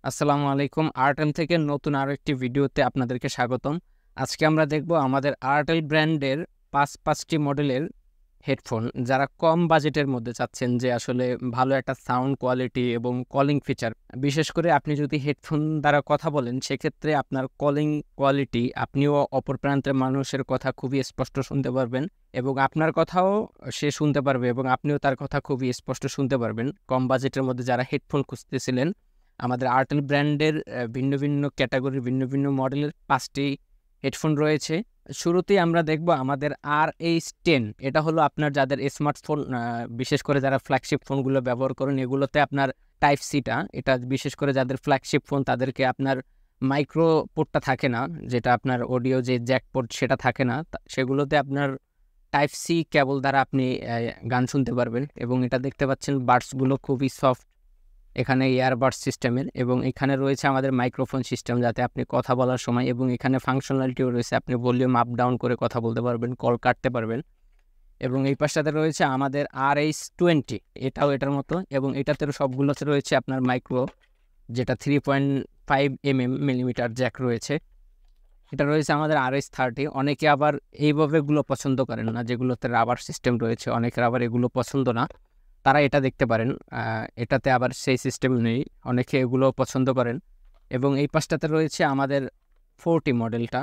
আসসালামু আলাইকুম। আরটেল থেকে নতুন আরো একটি ভিডিওতে আপনাদেরকে স্বাগতম। আজকে আমরা দেখব আমাদের আরটেল ব্র্যান্ডের পাঁচটি মডেলের হেডফোন, যারা কম বাজেটের মধ্যে চাচ্ছেন যে আসলে ভালো একটা সাউন্ড কোয়ালিটি এবং কলিং ফিচার। বিশেষ করে আপনি যদি হেডফোন দ্বারা কথা বলেন, সেক্ষেত্রে আপনার কলিং কোয়ালিটি, আপনিও অপর প্রান্তের মানুষের কথা খুবই স্পষ্ট শুনতে পারবেন এবং আপনার কথাও সে শুনতে পারবে এবং আপনিও তার কথা খুবই স্পষ্ট শুনতে পারবেন। কম বাজেটের মধ্যে যারা হেডফোন খুঁজতেছিলেন, আমাদের আরটেল ব্র্যান্ডের ভিন্ন ভিন্ন ক্যাটাগরির ভিন্ন ভিন্ন মডেলের 5টি হেডফোন রয়েছে। শুরুতেই আমরা দেখব আমাদের RH10। এটা হলো আপনার যাদের স্মার্টফোন, বিশেষ করে যারা ফ্ল্যাগশিপ ফোনগুলো ব্যবহার করেন, এগুলোতে আপনার টাইপ সিটা, এটা বিশেষ করে যাদের ফ্ল্যাগশিপ ফোন তাদেরকে আপনার মাইক্রো পোর্টটা থাকে না, যেটা আপনার অডিও যে জ্যাক পোর্ট সেটা থাকে না, সেগুলোতে আপনার টাইপ সি কেবল দ্বারা আপনি গান শুনতে পারবেন। এবং এটা দেখতে পাচ্ছেন বাডসগুলো খুবই সফট, এখানে ইয়ারবাডস সিস্টেমের, এবং এখানে রয়েছে আমাদের মাইক্রোফোন সিস্টেম, যাতে আপনি কথা বলার সময়, এবং এখানে ফাংশনালিটিও রয়েছে, আপনি ভলিউম আপ ডাউন করে কথা বলতে পারবেন, কল কাটতে পারবেন। এবং এই পাশটাতে রয়েছে আমাদের RH20, এটাও এটার মতো, এবং এটাতে সবগুলোতে রয়েছে আপনার মাইক্রো, যেটা 3.5 মিলিমিটার জ্যাক রয়েছে। এটা রয়েছে আমাদের RH30। অনেকে আবার এইভাবেগুলো পছন্দ করেন না, যেগুলোতে রাবার সিস্টেম রয়েছে, অনেকের আবার এগুলো পছন্দ না, তারা এটা দেখতে পারেন। এটাতে আবার সেই সিস্টেম নেই, অনেকে এগুলো পছন্দ করেন। এবং এই পাশটাতে রয়েছে আমাদের 40 মডেলটা,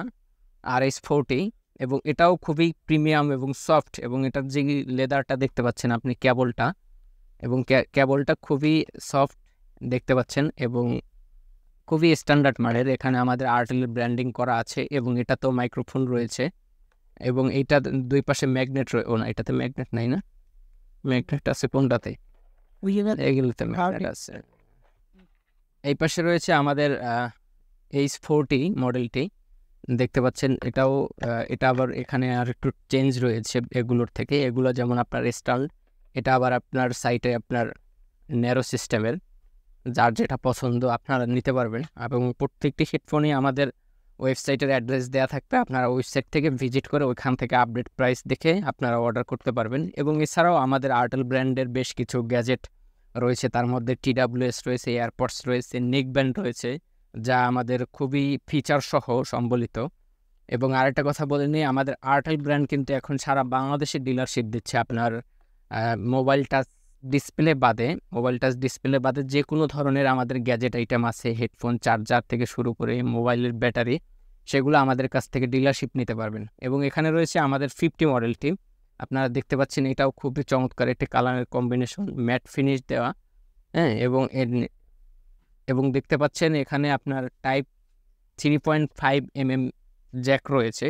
RH40, এবং এটাও খুবই প্রিমিয়াম এবং সফট, এবং এটার যে লেদারটা দেখতে পাচ্ছেন আপনি, কেবলটা, এবং কেবলটা খুবই সফট দেখতে পাচ্ছেন, এবং খুবই স্ট্যান্ডার্ড মানের। এখানে আমাদের আরটেলের ব্র্যান্ডিং করা আছে, এবং এটাতেও মাইক্রোফোন রয়েছে, এবং এইটা দুই পাশে ম্যাগনেট ও না, এটাতে ম্যাগনেট নাই না, ম্যাগনেট আছে কোনটাতে, এগুলোতে ম্যাগনেট আছে। এই পাশে রয়েছে আমাদের H40 মডেলটি, দেখতে পাচ্ছেন। এটা আবার এখানে আর একটু চেঞ্জ রয়েছে এগুলোর থেকে। এগুলো যেমন আপনার স্টাইল, এটা আবার আপনার সাইটে আপনার ন্যারো সিস্টেমের, যার যেটা পছন্দ আপনারা নিতে পারবেন। এবং প্রত্যেকটি হেডফোনই আমাদের ওয়েবসাইটের অ্যাড্রেস দেওয়া থাকবে, আপনারা ওয়েবসাইট থেকে ভিজিট করে ওইখান থেকে আপডেট প্রাইস দেখে আপনারা অর্ডার করতে পারবেন। এবং এছাড়াও আমাদের আরটেল ব্র্যান্ডের বেশ কিছু গ্যাজেট রয়েছে, তার মধ্যে TWS রয়েছে, এয়ারপডস রয়েছে, নেক ব্যান্ড রয়েছে, যা আমাদের খুবই ফিচার সহ সম্বলিত। এবং আরেকটা কথা বলে নিই, আমাদের আরটেল ব্র্যান্ড কিন্তু এখন সারা বাংলাদেশে ডিলারশিপ দিচ্ছে। আপনার মোবাইল টাচ ডিসপ্লে বাদে যে কোনো ধরনের আমাদের গ্যাজেট আইটেম আছে, হেডফোন, চার্জার থেকে শুরু করে মোবাইলের ব্যাটারি, সেগুলো আমাদের কাছ থেকে ডিলারশিপ নিতে পারবেন। এবং এখানে রয়েছে আমাদের 50 মডেলটি, আপনারা দেখতে পাচ্ছেন, এটাও খুবই চমৎকার একটি কালারের কম্বিনেশন, ম্যাট ফিনিশ দেওয়া। হ্যাঁ, এবং দেখতে পাচ্ছেন এখানে আপনার টাইপ 3.5 জ্যাক রয়েছে,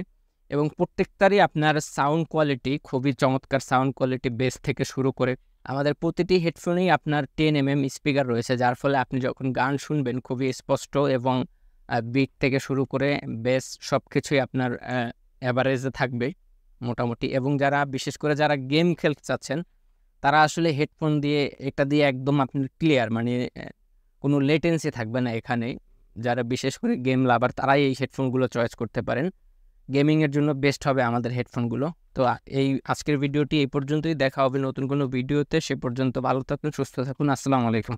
এবং প্রত্যেকটারই আপনার সাউন্ড কোয়ালিটি খুবই চমৎকার। সাউন্ড কোয়ালিটি বেস থেকে শুরু করে আমাদের প্রতিটি হেডফোনেই আপনার 10 স্পিকার রয়েছে, যার ফলে আপনি যখন গান শুনবেন খুবই স্পষ্ট, এবং বিট থেকে শুরু করে বেস সব কিছুই আপনার অ্যাভারেজে থাকবে মোটামুটি। এবং বিশেষ করে যারা গেম খেলতে চাচ্ছেন, তারা আসলে হেডফোন দিয়ে, এটা দিয়ে একদম আপনার ক্লিয়ার, মানে কোনো লেটেন্সি থাকবে না এখানে। যারা বিশেষ করে গেম লাভার, তারাই এই হেডফোনগুলো চয়েস করতে পারেন। গেমিংয়ের জন্য বেস্ট হবে আমাদের হেডফোনগুলো। তো এই আজকের ভিডিওটি এই পর্যন্তই, দেখা হবে নতুন কোনো ভিডিওতে। সে পর্যন্ত ভালো থাকুন, সুস্থ থাকুন। আসসালামু আলাইকুম।